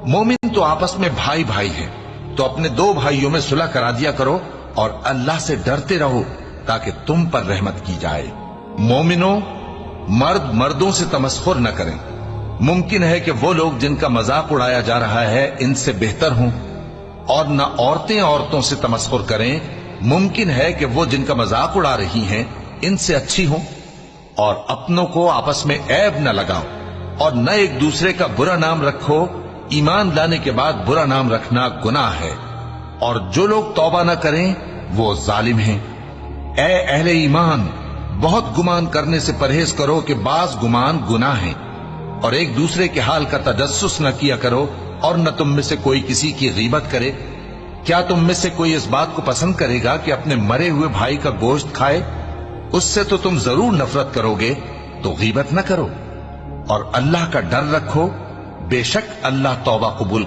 मोमिन तो आपस में भाई भाई है, तो अपने दो भाइयों में सुलह करा दिया करो और अल्लाह से डरते रहो ताकि तुम पर रहमत की जाए। मोमिनो, मर्द मर्दों से तमस्खुर न करें। मुमकिन है कि वो लोग जिनका मजाक उड़ाया जा रहा है इनसे बेहतर हों, और न औरतें औरतों से तमस्खुर करें। मुमकिन है कि वो जिनका मजाक उड़ा रही हैं इनसे अच्छी हों। और अपनों को आपस में ऐब न लगाओ और न एक दूसरे का बुरा नाम रखो। ईमान लाने के बाद बुरा नाम रखना गुनाह है, और जो लोग तौबा न करें वो जालिम हैं। ए अहले ईमान, बहुत गुमान करने से परहेज करो कि बाज गुमान गुनाह है, और एक दूसरे के हाल का तजस्सुस न किया करो, और न तुम में से कोई किसी की गीबत करे। क्या तुम में से कोई इस बात को पसंद करेगा कि अपने मरे हुए भाई का गोश्त खाए? उससे तो तुम जरूर नफरत करोगे, तो गीबत न करो और अल्लाह का डर रखो। बेशक अल्लाह तौबा कबूल